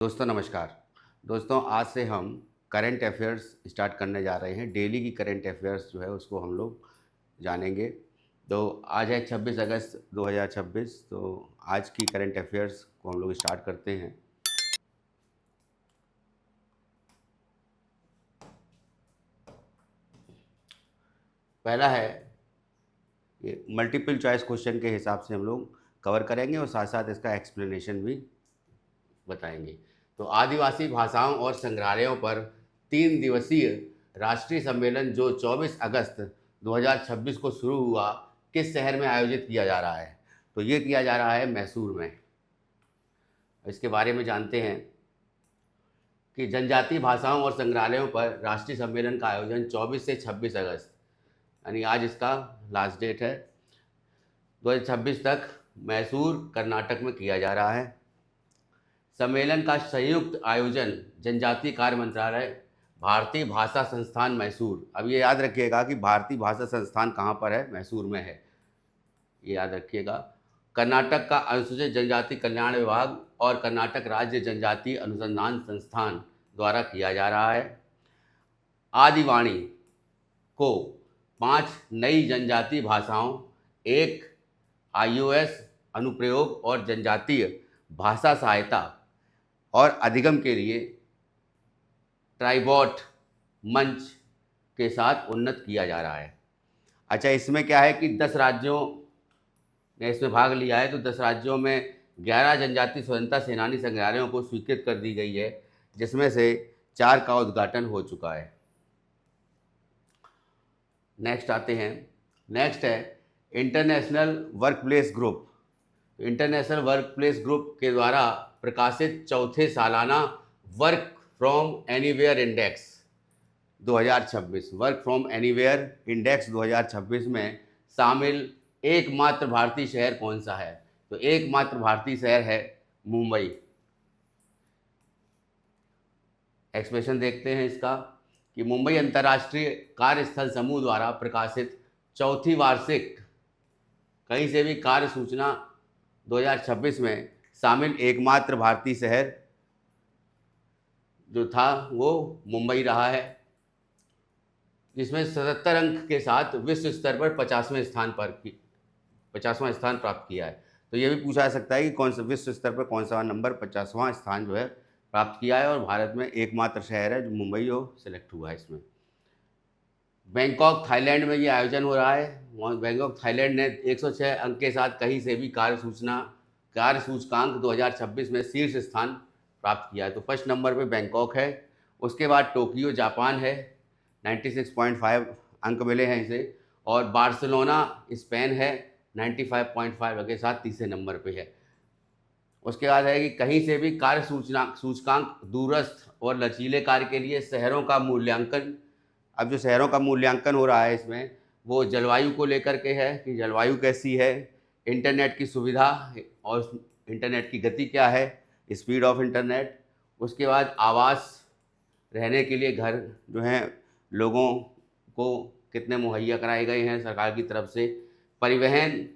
दोस्तों नमस्कार। दोस्तों आज से हम करंट अफेयर्स स्टार्ट करने जा रहे हैं। डेली की करंट अफेयर्स जो है उसको हम लोग जानेंगे। तो आज है 26 अगस्त 2026। तो आज की करंट अफेयर्स को हम लोग स्टार्ट करते हैं। पहला है ये मल्टीपल चॉइस क्वेश्चन के हिसाब से हम लोग कवर करेंगे और साथ साथ इसका एक्सप्लेनेशन भी बताएंगे। तो आदिवासी भाषाओं और संग्रहालयों पर 3 दिवसीय राष्ट्रीय सम्मेलन जो 24 अगस्त 2026 को शुरू हुआ, किस शहर में आयोजित किया जा रहा है? तो ये किया जा रहा है मैसूर में। इसके बारे में जानते हैं कि जनजातीय भाषाओं और संग्रहालयों पर राष्ट्रीय सम्मेलन का आयोजन 24 से 26 अगस्त यानी आज इसका लास्ट डेट है 2026 तक मैसूर कर्नाटक में किया जा रहा है। सम्मेलन का संयुक्त आयोजन जनजातीय कार्य मंत्रालय, भारतीय भाषा संस्थान मैसूर। अब ये याद रखिएगा कि भारतीय भाषा संस्थान कहाँ पर है? मैसूर में है, ये याद रखिएगा। कर्नाटक का अनुसूचित जनजाति कल्याण विभाग और कर्नाटक राज्य जनजातीय अनुसंधान संस्थान द्वारा किया जा रहा है। आदिवाणी को 5 नई जनजातीय भाषाओं, एक iOS अनुप्रयोग और जनजातीय भाषा सहायता और अधिगम के लिए ट्राइबॉट मंच के साथ उन्नत किया जा रहा है। अच्छा, इसमें क्या है कि 10 राज्यों ने इसमें भाग लिया है। तो 10 राज्यों में 11 जनजातीय स्वतंत्रता सेनानी संग्रहालयों को स्वीकृत कर दी गई है, जिसमें से 4 का उद्घाटन हो चुका है। नेक्स्ट आते हैं। नेक्स्ट है international workplace group. International workplace group के द्वारा प्रकाशित चौथे सालाना work from anywhere index 2026, work from anywhere index 2026 में शामिल एकमात्र भारतीय शहर कौन सा है? तो एकमात्र भारतीय शहर है मुंबई। एक्सप्रेशन देखते हैं इसका कि मुंबई अंतर्राष्ट्रीय कार्यस्थल समूह द्वारा प्रकाशित चौथी वार्षिक कहीं से भी कार्य सूचना 2026 में शामिल एकमात्र भारतीय शहर जो था वो मुंबई रहा है, जिसमें 77 अंक के साथ विश्व स्तर पर 50वें स्थान पर 50वां स्थान प्राप्त किया है। तो ये भी पूछा जा सकता है कि कौन सा विश्व स्तर पर कौन सा नंबर 50वां स्थान जो है प्राप्त किया है, और भारत में एकमात्र शहर है जो मुंबई वो सिलेक्ट हुआ है इसमें। बैंकॉक थाईलैंड में ये आयोजन हो रहा है। बैंकॉक थाईलैंड ने 106 अंक के साथ कहीं से भी कार्य सूचकांक 2026 में शीर्ष स्थान प्राप्त किया है। तो फर्स्ट नंबर पे बैंकॉक है। उसके बाद टोक्यो जापान है, 96.5 अंक मिले हैं इसे, और बार्सिलोना स्पेन है 95.5 के साथ तीसरे नंबर पे है। उसके बाद है कि कहीं से भी कार्य सूचकांक दूरस्थ और लचीले कार्य के लिए शहरों का मूल्यांकन। अब जो शहरों का मूल्यांकन हो रहा है इसमें वो जलवायु को लेकर के है कि जलवायु कैसी है, इंटरनेट की सुविधा और इंटरनेट की गति क्या है, स्पीड ऑफ इंटरनेट। उसके बाद आवास, रहने के लिए घर जो हैं लोगों को कितने मुहैया कराए गए हैं सरकार की तरफ से, परिवहन,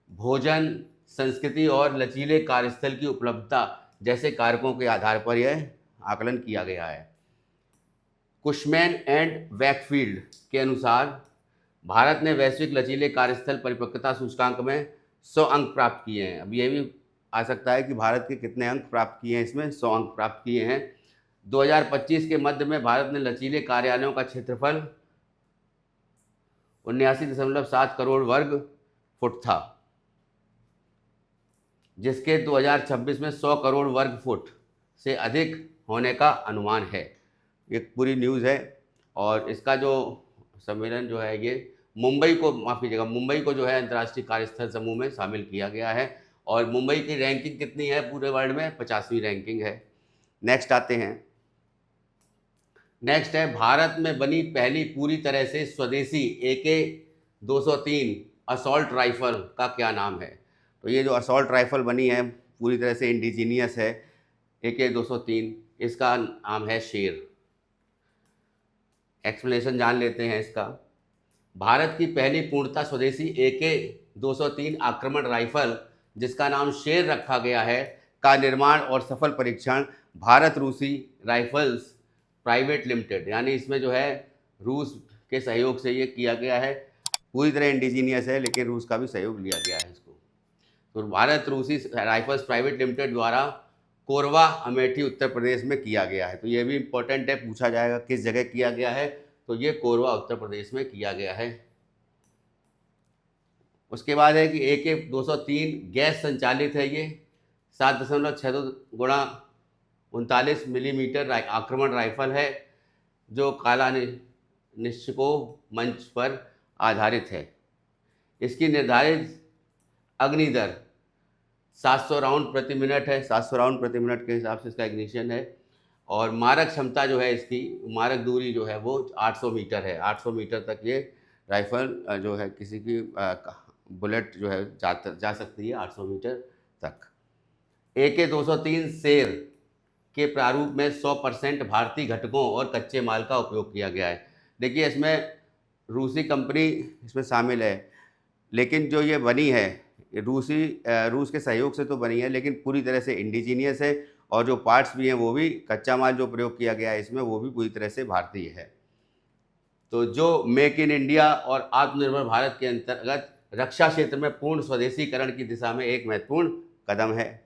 भोजन, संस्कृति और लचीले कार्यस्थल की उपलब्धता जैसे कारकों के आधार पर यह आकलन किया गया है। कुशमैन एंड वैकफील्ड के अनुसार भारत ने वैश्विक लचीले कार्यस्थल परिपक्वता सूचकांक में 100 अंक प्राप्त किए हैं। अब ये भी आ सकता है कि भारत के कितने अंक प्राप्त किए हैं, इसमें 100 अंक प्राप्त किए हैं। 2025 के मध्य में भारत ने लचीले कार्यालयों का क्षेत्रफल 79.7 करोड़ वर्ग फुट था, जिसके 2026 में 100 करोड़ वर्ग फुट से अधिक होने का अनुमान है। ये पूरी न्यूज़ है। और इसका जो सम्मेलन जो है ये मुंबई को, माफ़ कीजिएगा, मुंबई को जो है अंतर्राष्ट्रीय कार्यस्थल समूह में शामिल किया गया है। और मुंबई की रैंकिंग कितनी है पूरे वर्ल्ड में? 50वीं रैंकिंग है। नेक्स्ट आते हैं। नेक्स्ट है भारत में बनी पहली पूरी तरह से स्वदेशी AK-203 असॉल्ट राइफल का क्या नाम है? तो ये जो असॉल्ट राइफल बनी है पूरी तरह से इंडिजीनियस है, AK-203, इसका नाम है शेर। एक्सप्लेनेशन जान लेते हैं इसका। भारत की पहली पूर्णतः स्वदेशी AK-203 आक्रमण राइफल, जिसका नाम शेर रखा गया है, का निर्माण और सफल परीक्षण भारत रूसी राइफल्स प्राइवेट लिमिटेड, यानी इसमें जो है रूस के सहयोग से ये किया गया है। पूरी तरह इंडिजीनियस है लेकिन रूस का भी सहयोग लिया गया है इसको। तो भारत रूसी राइफल्स प्राइवेट लिमिटेड द्वारा कोरबा अमेठी उत्तर प्रदेश में किया गया है। तो ये भी इम्पोर्टेंट है, पूछा जाएगा किस जगह किया गया है, तो ये कोरबा उत्तर प्रदेश में किया गया है। उसके बाद है कि AK-203 गैस संचालित है। ये 7.62 गुणा 39 मिलीमीटर आक्रमण राइफल है जो काला निश्चिको मंच पर आधारित है। इसकी निर्धारित अग्नि दर 700 राउंड प्रति मिनट है। 700 राउंड प्रति मिनट के हिसाब से इसका इग्निशन है। और मारक क्षमता जो है इसकी, मारक दूरी जो है वो 800 मीटर है। 800 मीटर तक ये राइफल जो है किसी की बुलेट जो है जा सकती है 800 मीटर तक। AK-203 शेर के प्रारूप में 100% भारतीय घटकों और कच्चे माल का उपयोग किया गया है। देखिए इसमें रूसी कंपनी इसमें शामिल है, लेकिन जो ये बनी है रूस के सहयोग से तो बनी है, लेकिन पूरी तरह से इंडिजीनियस है। और जो पार्ट्स भी हैं वो भी, कच्चा माल जो प्रयोग किया गया है इसमें वो भी पूरी तरह से भारतीय है। तो जो मेक इन इंडिया और आत्मनिर्भर भारत के अंतर्गत रक्षा क्षेत्र में पूर्ण स्वदेशीकरण की दिशा में एक महत्वपूर्ण कदम है।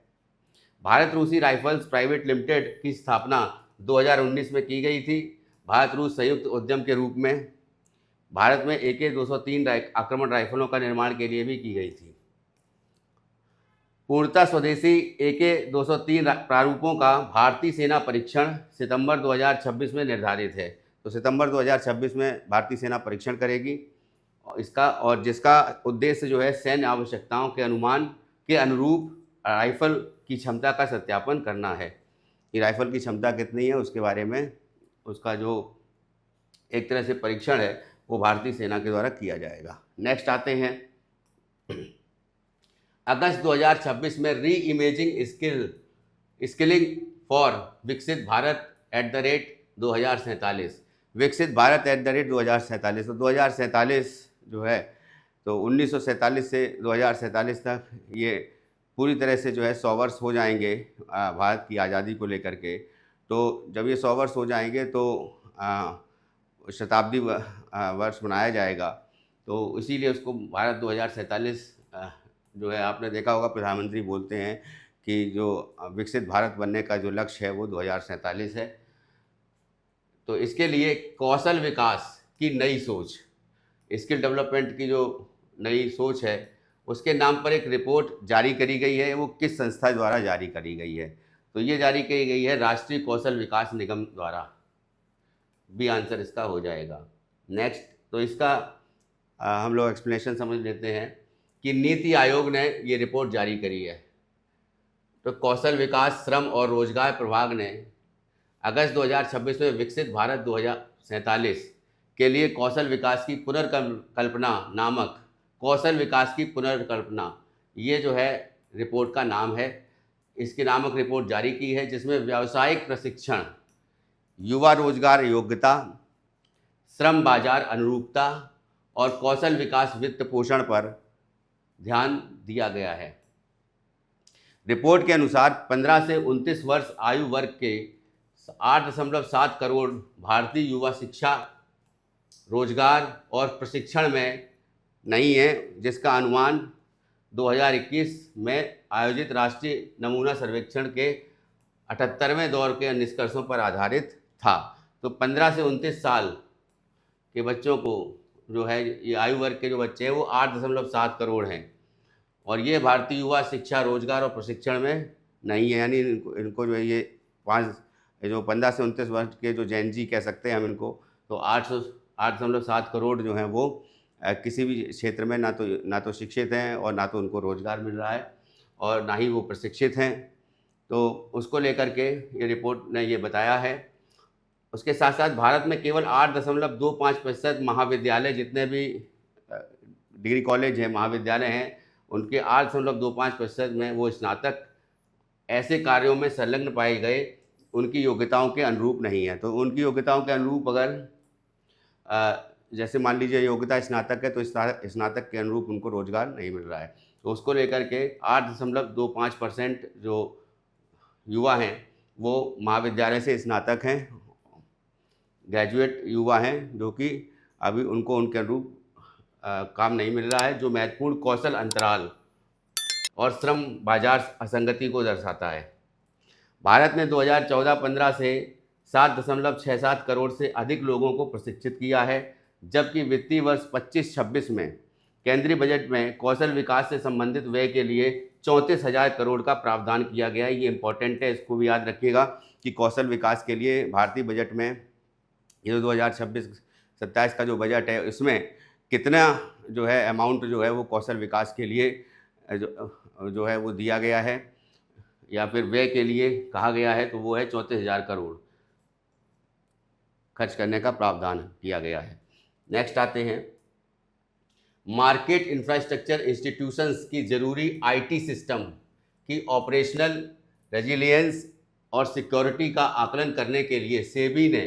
भारत रूसी राइफल्स प्राइवेट लिमिटेड की स्थापना 2019 में की गई थी। भारत रूस संयुक्त उद्यम के रूप में भारत में AK-203 आक्रमण राइफलों का निर्माण के लिए भी की गई थी। पूर्णतः स्वदेशी AK-203 प्रारूपों का भारतीय सेना परीक्षण सितंबर 2026 में निर्धारित है। तो सितंबर 2026 में भारतीय सेना परीक्षण करेगी इसका, और जिसका उद्देश्य जो है सैन्य आवश्यकताओं के अनुमान के अनुरूप राइफल की क्षमता का सत्यापन करना है कि राइफल की क्षमता कितनी है, उसके बारे में उसका जो एक तरह से परीक्षण है वो भारतीय सेना के द्वारा किया जाएगा। नेक्स्ट आते हैं, अगस्त 2026 में री इमेजिंग स्किलिंग फॉर विकसित भारत @2047, विकसित भारत @2047। तो 2047 जो है, तो 1947 से 2047 तक ये पूरी तरह से जो है 100 वर्ष हो जाएंगे भारत की आज़ादी को लेकर के। तो जब ये 100 वर्ष हो जाएंगे तो शताब्दी वर्ष मनाया जाएगा। तो इसीलिए उसको भारत 2047 जो है, आपने देखा होगा प्रधानमंत्री बोलते हैं कि जो विकसित भारत बनने का जो लक्ष्य है वो 2047 है। तो इसके लिए कौशल विकास की नई सोच, स्किल डेवलपमेंट की जो नई सोच है उसके नाम पर एक रिपोर्ट जारी करी गई है। वो किस संस्था द्वारा जारी करी गई है? तो ये जारी की गई है राष्ट्रीय कौशल विकास निगम द्वारा। बी आंसर इसका हो जाएगा। नेक्स्ट, तो इसका हम लोग एक्सप्लेनेशन समझ लेते हैं कि नीति आयोग ने ये रिपोर्ट जारी करी है। तो कौशल विकास, श्रम और रोजगार प्रभाग ने अगस्त 2026 में विकसित भारत 2047 के लिए कौशल विकास की पुनर्कल्पना नामक, कौशल विकास की पुनर्कल्पना, ये जो है रिपोर्ट का नाम है, इसकी नामक रिपोर्ट जारी की है, जिसमें व्यावसायिक प्रशिक्षण, युवा रोजगार योग्यता, श्रम बाजार अनुरूपता और कौशल विकास वित्त पोषण पर ध्यान दिया गया है। रिपोर्ट के अनुसार 15 से 29 वर्ष आयु वर्ग के 8.7 करोड़ भारतीय युवा शिक्षा, रोजगार और प्रशिक्षण में नहीं है, जिसका अनुमान 2021 में आयोजित राष्ट्रीय नमूना सर्वेक्षण के 78वें दौर के निष्कर्षों पर आधारित था। तो 15 से 29 साल के बच्चों को जो है, ये आयु वर्ग के जो बच्चे हैं वो 8.7 करोड़ हैं, और ये भारतीय युवा शिक्षा, रोजगार और प्रशिक्षण में नहीं है। यानी इनको जो है ये 15 से 29 वर्ष के जो जेन जी कह सकते हैं हम इनको, तो 8.7 करोड़ जो हैं वो किसी भी क्षेत्र में ना तो शिक्षित हैं और ना तो उनको रोजगार मिल रहा है और ना ही वो प्रशिक्षित हैं। तो उसको लेकर के ये रिपोर्ट ने ये बताया है। उसके साथ साथ भारत में केवल 8.25% महाविद्यालय, जितने भी डिग्री कॉलेज हैं, महाविद्यालय हैं, उनके 8.25% में वो स्नातक ऐसे कार्यों में संलग्न पाए गए उनकी योग्यताओं के अनुरूप नहीं है। तो उनकी योग्यताओं के अनुरूप अगर जैसे मान लीजिए योग्यता स्नातक है, तो स्नातक के अनुरूप उनको रोजगार नहीं मिल रहा है। तो उसको लेकर के 8.25% जो युवा हैं वो महाविद्यालय से स्नातक हैं, ग्रेजुएट युवा हैं, जो कि अभी उनको उनके अनुरूप काम नहीं मिल रहा है, जो महत्वपूर्ण कौशल अंतराल और श्रम बाजार असंगति को दर्शाता है। भारत ने 2014-15 से 7.67 करोड़ से अधिक लोगों को प्रशिक्षित किया है, जबकि वित्तीय वर्ष 25-26 में केंद्रीय बजट में कौशल विकास से संबंधित व्यय के लिए 34,000 करोड़ का प्रावधान किया गया है। ये इंपॉर्टेंट है, इसको भी याद रखिएगा कि कौशल विकास के लिए भारतीय बजट में ये 2026-27 का जो बजट है, इसमें कितना जो है अमाउंट जो है वो कौशल विकास के लिए जो है वो दिया गया है या फिर व्यय के लिए कहा गया है, तो वो है 34,000 करोड़ खर्च करने का प्रावधान किया गया है। नेक्स्ट आते हैं, मार्केट इंफ्रास्ट्रक्चर इंस्टीट्यूशंस की ज़रूरी आईटी सिस्टम की ऑपरेशनल रेजिलियंस और सिक्योरिटी का आकलन करने के लिए सेबी ने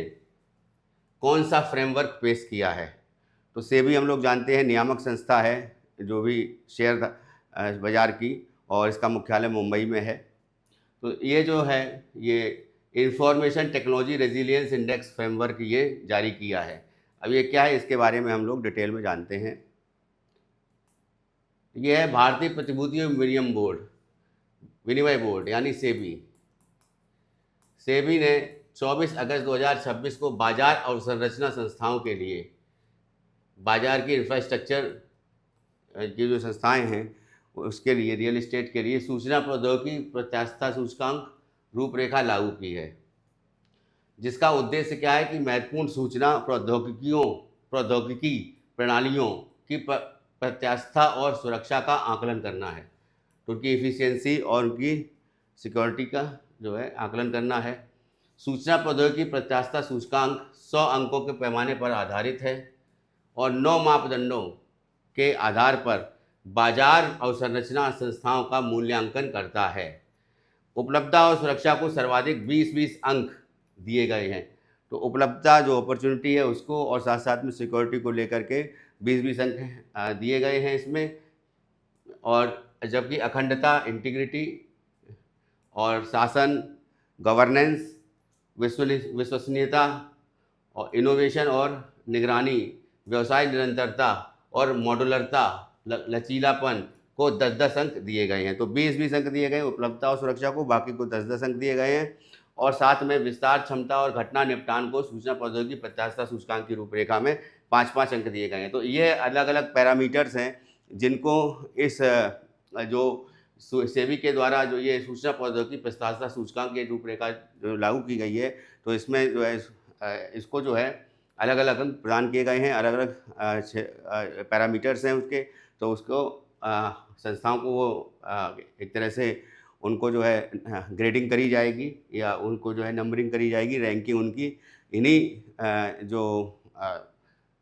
कौन सा फ्रेमवर्क पेश किया है? तो सेबी हम लोग जानते हैं नियामक संस्था है जो भी शेयर बाज़ार की, और इसका मुख्यालय मुंबई में है। तो ये जो है ये information technology resilience index framework ये जारी किया है। अब ये क्या है, इसके बारे में हम लोग डिटेल में जानते हैं। ये है भारतीय प्रतिभूति विनिमय बोर्ड यानी सेबी। सेबी ने 24 अगस्त 2026 को बाजार अवसंरचना संस्थाओं के लिए बाजार की इंफ्रास्ट्रक्चर की जो संस्थाएं हैं उसके लिए रियल एस्टेट के लिए सूचना प्रौद्योगिकी प्रत्यास्थता सूचकांक रूपरेखा लागू की है, जिसका उद्देश्य क्या है कि महत्वपूर्ण सूचना प्रौद्योगिकी प्रणालियों की प्रत्यास्थता और सुरक्षा का आकलन करना है। तो उनकी इफ़िशियंसी और उनकी सिक्योरिटी का जो है आकलन करना है। सूचना प्रौद्योगिकी प्रत्यास्थता सूचकांक 100 अंकों के पैमाने पर आधारित है और 9 मापदंडों के आधार पर बाजार अवसंरचना संस्थाओं का मूल्यांकन करता है। उपलब्धता और सुरक्षा को सर्वाधिक 20-20 अंक दिए गए हैं। तो उपलब्धता जो अपॉर्चुनिटी है उसको और साथ साथ में सिक्योरिटी को लेकर के 20-20 अंक दिए गए हैं इसमें, और जबकि अखंडता इंटीग्रिटी और शासन गवर्नेंस विश्वसनीयता और इनोवेशन और निगरानी व्यवसाय निरंतरता और मॉड्यूलरता लचीलापन को 10-10 अंक दिए गए हैं। तो 20-20 अंक दिए गए हैं उपलब्धता और सुरक्षा को, बाकी को 10-10 अंक दिए गए हैं। और साथ में विस्तार क्षमता और घटना निपटान को सूचना प्रौद्योगिकी प्रत्यास्थता सूचकांक की रूपरेखा में 5-5 अंक दिए गए हैं। तो ये अलग अलग पैरामीटर्स हैं जिनको इस जो सेबी के द्वारा जो ये सूचना प्रौद्योगिकी प्रत्यास्थता सूचकांक की रूपरेखा जो लागू की गई है, तो इसमें जो है इसको जो है अलग अलग अंक प्रदान किए गए हैं, अलग अलग पैरामीटर्स हैं उसके। तो उसको संस्थाओं को वो एक तरह से उनको जो है ग्रेडिंग करी जाएगी या उनको जो है नंबरिंग करी जाएगी, रैंकिंग उनकी इन्हीं जो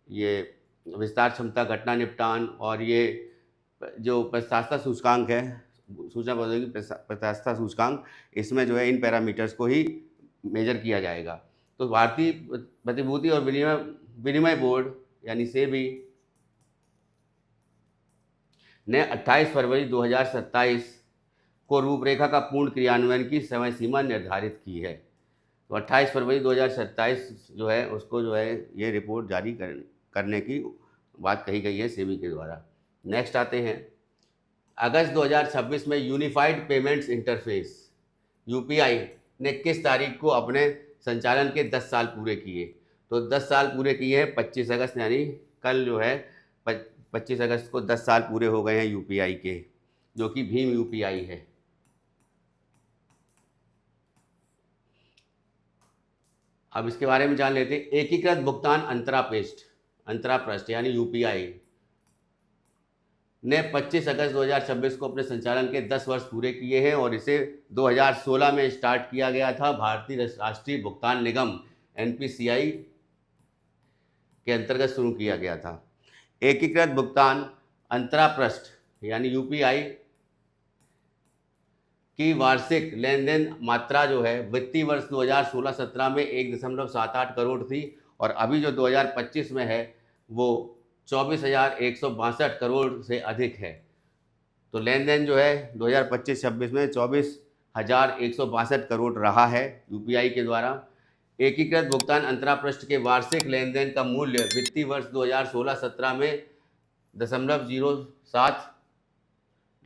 ये विस्तार क्षमता, घटना निपटान और ये जो प्रत्यास्थता सूचकांक है, सूचना प्रौद्योगिकी प्रत्यास्थता सूचकांक, इसमें जो है इन पैरामीटर्स को ही मेजर किया जाएगा। तो भारतीय प्रतिभूति और विनिमय बोर्ड यानी सेबी ने 28 फरवरी 2027 को रूपरेखा का पूर्ण क्रियान्वयन की समय सीमा निर्धारित की है। तो 28 फरवरी 2027 जो है उसको जो है ये रिपोर्ट जारी करने की बात कही गई है सेबी के द्वारा। नेक्स्ट आते हैं, अगस्त 2026 में यूनिफाइड पेमेंट्स इंटरफेस यूपीआई ने किस तारीख को अपने संचालन के 10 साल पूरे किए? तो 10 साल पूरे किए हैं 25 अगस्त, यानी कल जो है 25 अगस्त को 10 साल पूरे हो गए हैं यूपीआई के, जो कि भीम यूपीआई है। अब इसके बारे में जान लेते हैं। एकीकृत भुगतान अंतरापृष्ठ यानी यूपीआई ने 25 अगस्त 2026 को अपने संचालन के 10 वर्ष पूरे किए हैं और इसे 2016 में स्टार्ट किया गया था। भारतीय राष्ट्रीय भुगतान निगम एनपीसीआई के अंतर्गत शुरू किया गया था। एकीकृत भुगतान अंतरापृष्ठ यानी यूपीआई की वार्षिक लेन देन मात्रा जो है वित्तीय वर्ष 2016-17 में 1.78 करोड़ थी और अभी जो 2025 में है वो 24,162 करोड़ से अधिक है। तो लेन देन जो है 2025-26 में 1,162 करोड़ रहा है यूपीआई के द्वारा। एकीकृत भुगतान अंतरापृष्ठ के वार्षिक लेन देन का मूल्य वित्तीय वर्ष 2016-17 में 0.07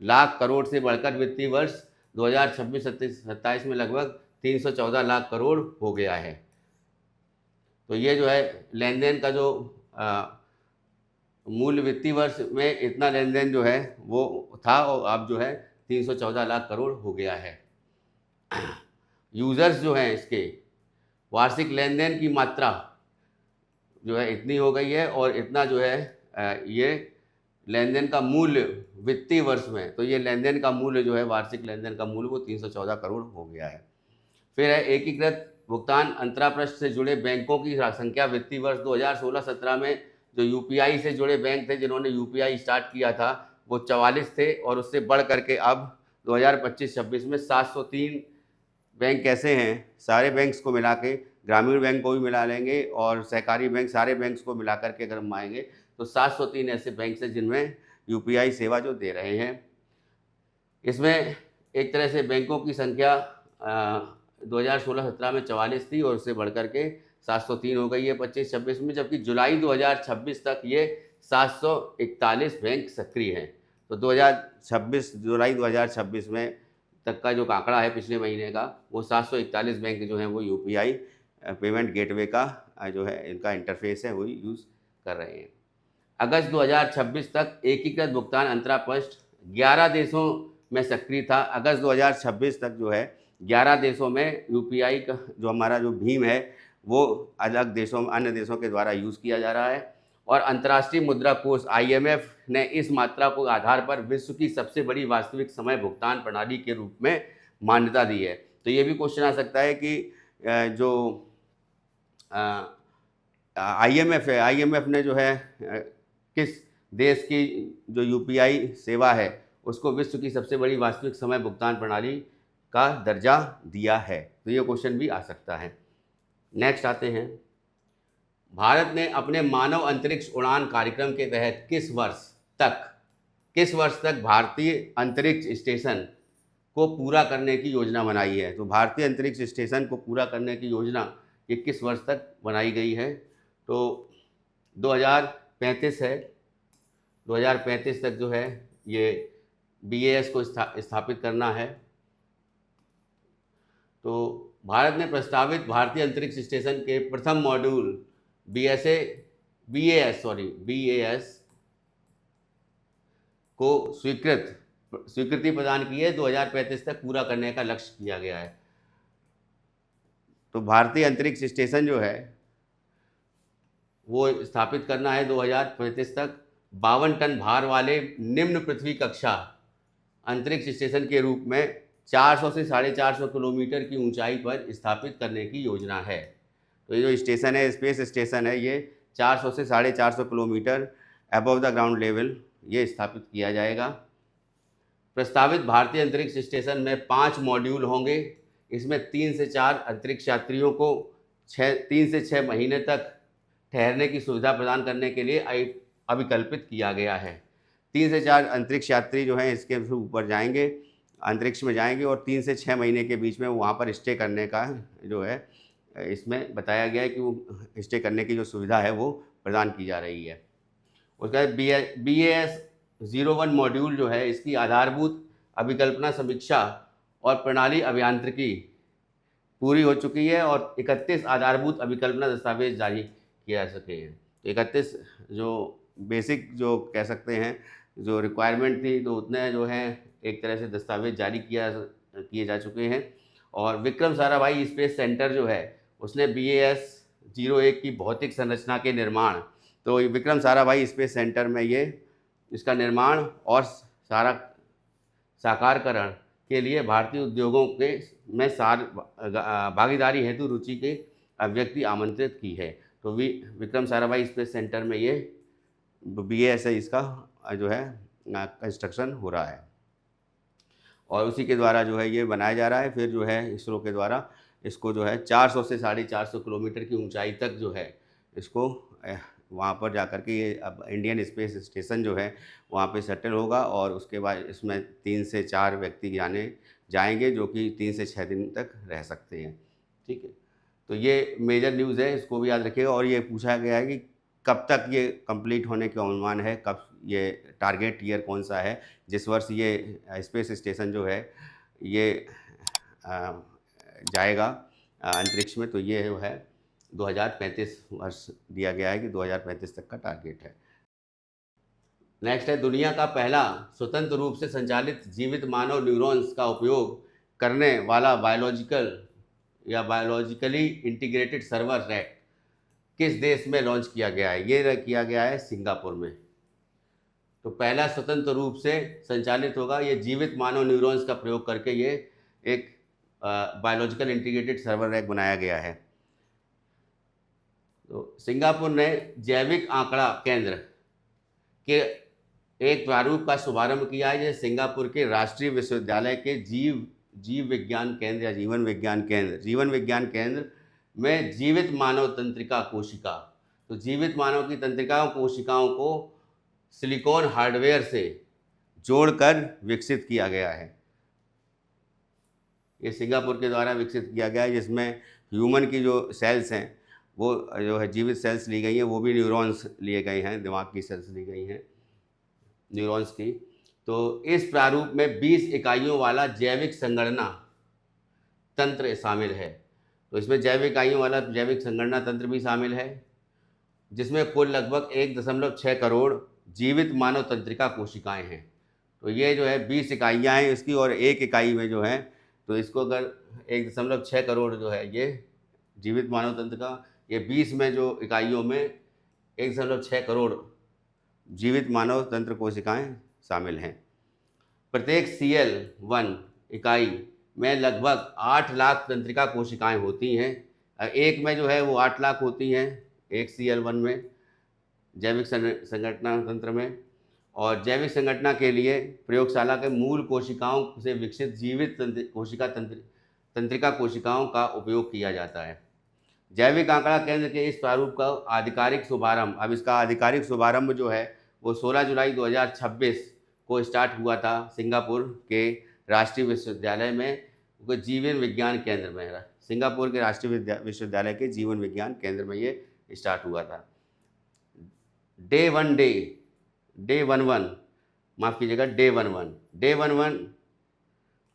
लाख करोड़ से बढ़कर वित्तीय वर्ष 2026-27 में लगभग 314 लाख करोड़ हो गया है। तो ये जो है लेन देन का जो मूल्य वित्तीय वर्ष में इतना लेन देन जो है वो था और अब जो है 314 लाख करोड़ हो गया है। यूज़र्स जो हैं इसके वार्षिक लेन देन की मात्रा जो है इतनी हो गई है और इतना जो है ये लेन देन का मूल्य वित्तीय वर्ष में, तो ये लेन देन का मूल्य जो है वार्षिक लेन देन का मूल्य वो 314 करोड़ हो गया है। फिर है एकीकृत भुगतान अंतरापृष्ठ से जुड़े बैंकों की संख्या वित्तीय वर्ष 2016-17 में जो यूपीआई से जुड़े बैंक थे जिन्होंने यूपीआई स्टार्ट किया था वो 44 थे और उससे बढ़ करके अब 2025-26 में 703 बैंक कैसे हैं, सारे बैंक्स को मिला के, ग्रामीण बैंक को भी मिला लेंगे और सहकारी बैंक, सारे बैंक्स को मिला करके अगर हम आएंगे तो 703 ऐसे बैंक हैं जिनमें यूपीआई सेवा जो दे रहे हैं। इसमें एक तरह से बैंकों की संख्या 2016-17 में 44 थी और उससे बढ़कर के 703 हो गई है 25-26 में, जबकि जुलाई 2026 तक ये 741 बैंक सक्रिय हैं। तो 2026 जुलाई 2026 में तक का जो आंकड़ा है पिछले महीने का वो 741 बैंक जो हैं वो यूपीआई पेमेंट गेटवे का जो है इनका इंटरफेस है वही यूज़ कर रहे हैं। अगस्त 2026 तक एकीकृत भुगतान अंतरापृष्ठ 11 देशों में सक्रिय था। अगस्त 2026 तक जो है 11 देशों में यूपीआई का जो हमारा जो भीम है वो अलग देशों, अन्य देशों के द्वारा यूज़ किया जा रहा है और अंतर्राष्ट्रीय मुद्रा कोष IMF ने इस मात्रा को आधार पर विश्व की सबसे बड़ी वास्तविक समय भुगतान प्रणाली के रूप में मान्यता दी है। तो ये भी क्वेश्चन आ सकता है कि जो IMF है, IMF ने जो है किस देश की जो यूपीआई सेवा है उसको विश्व की सबसे बड़ी वास्तविक समय भुगतान प्रणाली का दर्जा दिया है। तो ये क्वेश्चन भी आ सकता है। नेक्स्ट आते हैं, भारत ने अपने मानव अंतरिक्ष उड़ान कार्यक्रम के तहत किस वर्ष तक भारतीय अंतरिक्ष स्टेशन को पूरा करने की योजना बनाई है। तो भारतीय अंतरिक्ष स्टेशन को पूरा करने की योजना ये किस वर्ष तक बनाई गई है, तो 2035 है। 2035 तक जो है ये BAS को स्थापित करना है। तो भारत ने प्रस्तावित भारतीय अंतरिक्ष स्टेशन के प्रथम मॉड्यूल BAS को स्वीकृति प्रदान की है। 2035 तक पूरा करने का लक्ष्य किया गया है। तो भारतीय अंतरिक्ष स्टेशन जो है वो स्थापित करना है 2035 तक। 52 टन भार वाले निम्न पृथ्वी कक्षा अंतरिक्ष स्टेशन के रूप में 400 से 450 किलोमीटर की ऊंचाई पर स्थापित करने की योजना है। तो ये जो स्टेशन है, स्पेस स्टेशन है, ये 400 से 450 kilometre above the ground level ये स्थापित किया जाएगा। प्रस्तावित भारतीय अंतरिक्ष स्टेशन में 5 मॉड्यूल होंगे। इसमें 3 से 4 अंतरिक्ष यात्रियों को 3 से 6 महीने तक ठहरने की सुविधा प्रदान करने के लिए अभिकल्पित किया गया है। 3 से 4 अंतरिक्ष यात्री जो हैं इसके ऊपर जाएंगे, अंतरिक्ष में जाएंगे और 3 से 6 महीने के बीच में वहाँ पर स्टे करने का जो है इसमें बताया गया है कि वो स्टे करने की जो सुविधा है वो प्रदान की जा रही है। उसका BAS-01 मॉड्यूल जो है इसकी आधारभूत अभिकल्पना समीक्षा और प्रणाली अभियांत्रिकी पूरी हो चुकी है और 31 आधारभूत अभिकल्पना दस्तावेज जारी किए जा सके हैं। तो 31 जो बेसिक जो कह सकते हैं जो रिक्वायरमेंट थी तो उतने जो हैं एक तरह से दस्तावेज जारी किए जा चुके हैं। और विक्रम साराभाई स्पेस सेंटर जो है उसने BAS-01 की भौतिक संरचना के निर्माण, तो विक्रम साराभाई स्पेस सेंटर में ये इसका निर्माण और साकारकरण के लिए भारतीय उद्योगों के में भागीदारी हेतु रुचि के अभिव्यक्ति आमंत्रित की है। तो विक्रम साराभाई स्पेस सेंटर में ये BAS है, इसका जो है कंस्ट्रक्शन हो रहा है और उसी के द्वारा जो है ये बनाया जा रहा है। फिर जो है इसरो के द्वारा इसको जो है 400 से 450 किलोमीटर की ऊंचाई तक जो है इसको वहाँ पर जाकर के ये अब इंडियन स्पेस स्टेशन जो है वहाँ पे सेटल होगा और उसके बाद इसमें 3 से 4 व्यक्ति जाएंगे, जो कि 3 से 6 दिन तक रह सकते हैं। ठीक है, तो ये मेजर न्यूज़ है, इसको भी याद रखिएगा। और ये पूछा गया है कि कब तक ये कंप्लीट होने का अनुमान है, कब ये टारगेट ईयर कौन सा है जिस वर्ष ये स्पेस स्टेशन जो है ये जाएगा अंतरिक्ष में। तो ये जो है 2035 वर्ष दिया गया है कि 2035 तक का टारगेट है। नेक्स्ट है, दुनिया का पहला स्वतंत्र रूप से संचालित जीवित मानव न्यूरॉन्स का उपयोग करने वाला बायोलॉजिकली इंटीग्रेटेड सर्वर रैक किस देश में लॉन्च किया गया है? ये किया गया है सिंगापुर में। तो पहला स्वतंत्र रूप से संचालित होगा, ये जीवित मानव न्यूरॉन्स का प्रयोग करके ये एक बायोलॉजिकल इंटीग्रेटेड सर्वर रैक बनाया गया है। तो सिंगापुर ने जैविक आंकड़ा केंद्र के एक प्रारूप का शुभारंभ किया है। जैसे सिंगापुर के राष्ट्रीय विश्वविद्यालय के जीव विज्ञान केंद्र या जीवन विज्ञान केंद्र में जीवित मानव तंत्रिका कोशिका, तो जीवित मानव की तंत्रिका कोशिकाओं को सिलिकॉन हार्डवेयर से जोड़कर विकसित किया गया है। ये सिंगापुर के द्वारा विकसित किया गया है, जिसमें ह्यूमन की जो सेल्स हैं वो जो है जीवित सेल्स ली गई हैं, वो भी न्यूरॉन्स लिए गए हैं, दिमाग की सेल्स ली गई हैं न्यूरॉन्स की। तो इस प्रारूप में 20 इकाइयों वाला जैविक संगणना तंत्र शामिल है। तो इसमें जैविक इकाइयों वाला जैविक संगणना तंत्र भी शामिल है, जिसमें कुल लगभग 1.6 करोड़ जीवित मानव तंत्रिका कोशिकाएं हैं। तो ये जो है 20 इकाइयाँ हैं इसकी, और एक इकाई में जो है, तो इसको अगर 1.6 करोड़ जो है ये जीवित मानव तंत्रिका, ये 20 में जो इकाइयों में 1.6 करोड़ जीवित मानव तंत्र कोशिकाएं शामिल हैं। प्रत्येक CL1 इकाई में लगभग 8 लाख तंत्रिका कोशिकाएं होती हैं। एक में जो है वो 8 लाख होती हैं, एक CL1 में जैविक संगठना तंत्र में। और जैविक संगठना के लिए प्रयोगशाला के मूल कोशिकाओं से विकसित जीवित तंत्रिका कोशिकाओं का उपयोग किया जाता है। जैविक आंकड़ा केंद्र के इस प्रारूप का आधिकारिक शुभारंभ, अब इसका आधिकारिक शुभारंभ जो है वो 16 जुलाई 2026 को स्टार्ट हुआ था सिंगापुर के राष्ट्रीय विश्वविद्यालय में, जीवन विज्ञान केंद्र में। सिंगापुर के राष्ट्रीय विश्वविद्यालय के जीवन विज्ञान केंद्र में ये स्टार्ट हुआ था। डे 11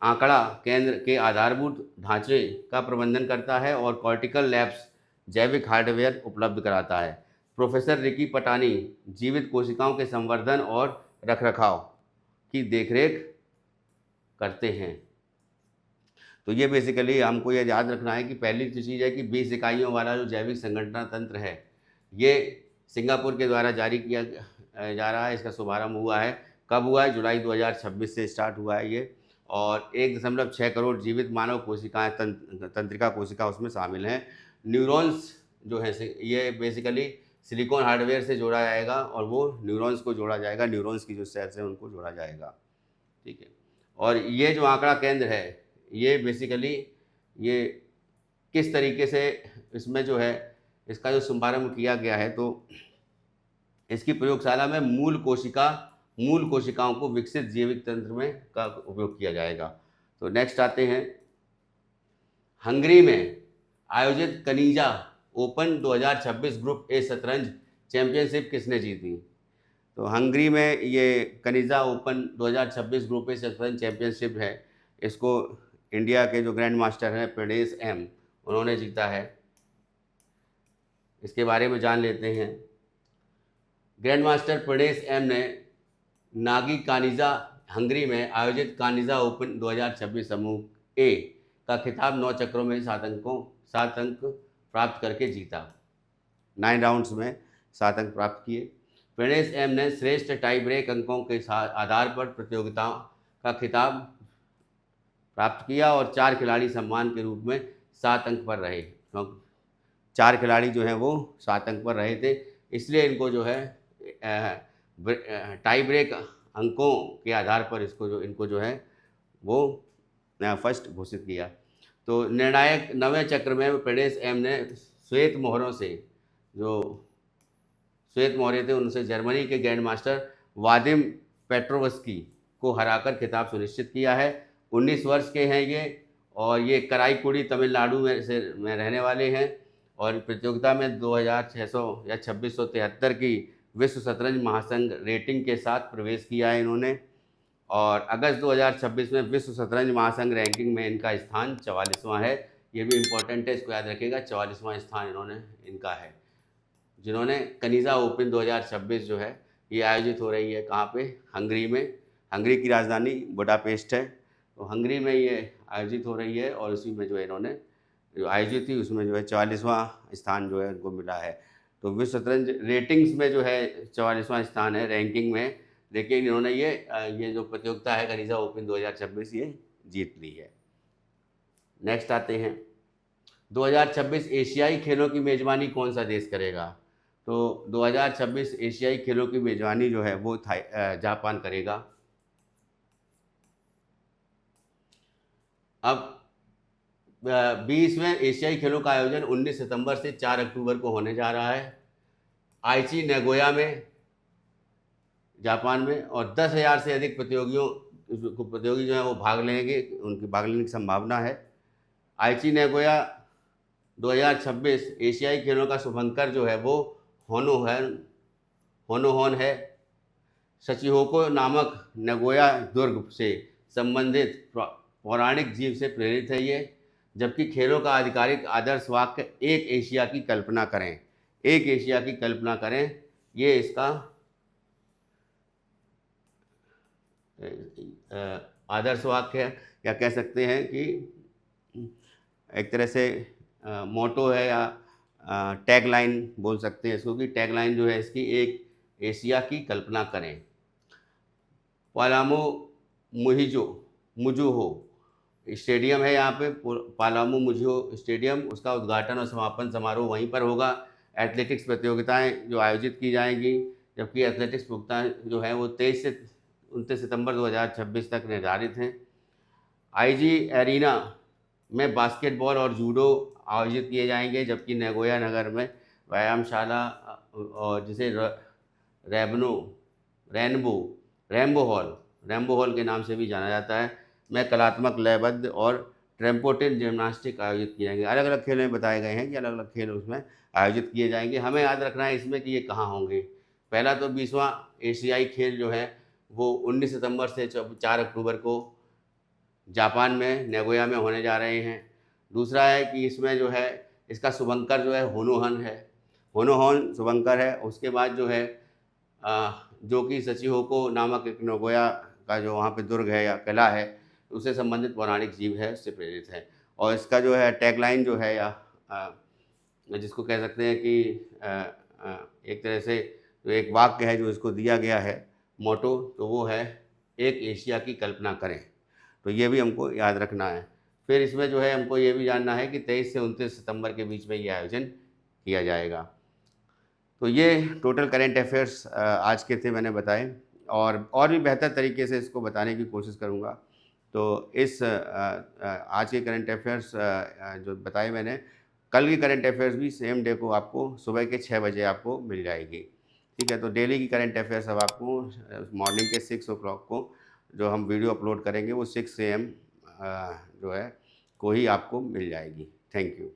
आंकड़ा केंद्र के आधारभूत ढांचे का प्रबंधन करता है और कॉर्टिकल लैब्स जैविक हार्डवेयर उपलब्ध कराता है। प्रोफेसर रिकी पटानी जीवित कोशिकाओं के संवर्धन और रखरखाव की देखरेख करते हैं। तो ये बेसिकली हमको ये याद रखना है कि पहली तो चीज़ है कि 20 इकाइयों वाला जो जैविक संगठना तंत्र है ये सिंगापुर के द्वारा जारी किया जा रहा है। इसका शुभारंभ हुआ है, कब हुआ है? जुलाई 2026 से स्टार्ट हुआ है ये। और 1.6 करोड़ जीवित मानव कोशिकाएं तंत्रिका कोशिका उसमें शामिल हैं। न्यूरॉन्स जो है ये बेसिकली सिलिकॉन हार्डवेयर से जोड़ा जाएगा और वो न्यूरॉन्स को जोड़ा जाएगा, न्यूरॉन्स की जो सेल्स हैं उनको जोड़ा जाएगा। ठीक है, और ये जो आंकड़ा केंद्र है ये बेसिकली ये किस तरीके से इसमें जो है इसका जो शुभारंभ किया गया है, तो इसकी प्रयोगशाला में मूल कोशिकाओं को विकसित जैविक तंत्र में का उपयोग किया जाएगा। तो नेक्स्ट आते हैं, हंगरी में आयोजित कनिजा ओपन 2026 ग्रुप ए शतरंज चैंपियनशिप किसने जीती? तो हंगरी में ये कनिजा ओपन 2026 ग्रुप ए शतरंज चैंपियनशिप है, इसको इंडिया के जो ग्रैंड मास्टर हैं प्रणेश एम उन्होंने जीता है। इसके बारे में जान लेते हैं। ग्रैंड मास्टर प्रणेश एम ने नागी कानिजा हंगरी में आयोजित कानिजा ओपन 2026 समूह ए का खिताब 9 चक्रों में 7 अंक प्राप्त करके जीता। 9 राउंड्स में 7 अंक प्राप्त किए। प्रणेश एम ने श्रेष्ठ टाई ब्रेक अंकों के आधार पर प्रतियोगिता का खिताब प्राप्त किया और 4 खिलाड़ी सम्मान के रूप में 7 अंक पर रहे। 4 खिलाड़ी जो हैं वो 7 अंक पर रहे थे, इसलिए इनको जो है टाई ब्रेक अंकों के आधार पर इनको जो है वो फर्स्ट घोषित किया। तो निर्णायक 9वें चक्र में प्रणेश एम ने श्वेत मोहरों से थे उनसे जर्मनी के ग्रैंड मास्टर वादिम पेट्रोवस्की को हराकर खिताब सुनिश्चित किया है 19 वर्ष के हैं ये, और ये कराईकुड़ी तमिलनाडु में रहने वाले हैं। और प्रतियोगिता में 2600 या 2673 की विश्व शतरंज महासंघ रेटिंग के साथ प्रवेश किया है इन्होंने। और अगस्त 2026 में विश्व शतरंज महासंघ रैंकिंग में इनका स्थान 44वां है। ये भी इम्पोर्टेंट है, इसको याद रखिएगा, 44वां स्थान इन्होंने इनका है। जिन्होंने कनिज़ा ओपन 2026 जो है ये आयोजित हो रही है कहाँ पे, हंगरी में। हंगरी की राजधानी बुडापेस्ट है, तो हंगरी में ये आयोजित हो रही है, और उसी में जो है इन्होंने जो आयोजित थी उसमें जो है 44वां स्थान जो है उनको मिला है। तो विश्व शतरंज रेटिंग्स में जो है 44वां स्थान है रैंकिंग में, लेकिन इन्होंने ये जो प्रतियोगिता है कनिज़ा ओपन 2026 ये जीत ली है। नेक्स्ट आते हैं, 2026 एशियाई खेलों की मेज़बानी कौन सा देश करेगा? तो 2026 एशियाई खेलों की मेज़बानी जो है वो जापान करेगा। अब 20वें एशियाई खेलों का आयोजन 19 सितंबर से 4 अक्टूबर को होने जा रहा है आइची नागोया में, जापान में। और 10,000 से अधिक प्रतियोगी जो है वो भाग लेंगे, उनकी भाग लेने की संभावना है। आइची नागोया 2026 एशियाई खेलों का शुभंकर जो है वो होनोहोन है। सचिहोको नामक नागोया दुर्ग से संबंधित पौराणिक जीव से प्रेरित है ये। जबकि खेलों का आधिकारिक आदर्श वाक्य एक एशिया की कल्पना करें, एक एशिया की कल्पना करें, ये इसका आदर्श वाक्य है, या कह सकते हैं कि एक तरह से मोटो है, या टैग लाइन बोल सकते हैं इसको, कि टैग लाइन जो है इसकी एक एशिया की कल्पना करें। पालामो मुजुहो स्टेडियम है यहाँ पे, पालामू मुझो स्टेडियम, उसका उद्घाटन और समापन समारोह वहीं पर होगा। एथलेटिक्स प्रतियोगिताएं जो आयोजित की जाएंगी, जबकि एथलेटिक्स प्रतियोगिताएं जो है वो 23 से 29 सितंबर 2026 तक निर्धारित हैं। आईजी एरिना में बास्केटबॉल और जूडो आयोजित किए जाएंगे, जबकि नागोया नगर में व्यायामशाला और जिसे रैम्बो हॉल के नाम से भी जाना जाता है में कलात्मक लयबद्ध और ट्रेम्पोटिन जिम्नास्टिक आयोजित किए जाएंगे। अलग अलग खेल में बताए गए हैं कि अलग अलग खेल उसमें आयोजित किए जाएंगे। हमें याद रखना है इसमें कि ये कहाँ होंगे। पहला तो 20वां एशियाई खेल जो है वो 19 सितंबर से 4 अक्टूबर को जापान में नागोया में होने जा रहे हैं। दूसरा है कि इसमें जो है इसका शुभंकर जो है होनोहोन शुभंकर है। उसके बाद जो है जो कि सचिहोको नामक एक नागोया का जो वहाँ पे दुर्ग है या किला है, उससे संबंधित पौराणिक जीव है, उससे प्रेरित है। और इसका जो है टैगलाइन जो है, या जिसको कह सकते हैं कि एक तरह से जो एक वाक्य है जो इसको दिया गया है मोटो, तो वो है एक एशिया की कल्पना करें। तो ये भी हमको याद रखना है। फिर इसमें जो है हमको ये भी जानना है कि 23 से 29 सितंबर के बीच में ये आयोजन किया जाएगा। तो ये टोटल करेंट अफेयर्स आज के थे, मैंने बताए, और भी बेहतर तरीके से इसको बताने की कोशिश करूँगा। तो इस आज के करंट अफेयर्स जो बताए मैंने, कल की करंट अफेयर्स भी सेम डे को आपको सुबह के 6 बजे आपको मिल जाएगी। ठीक है, तो डेली की करंट अफेयर्स अब आपको मॉर्निंग के 6 o'clock को जो हम वीडियो अपलोड करेंगे वो 6 AM जो है को ही आपको मिल जाएगी। Thank you.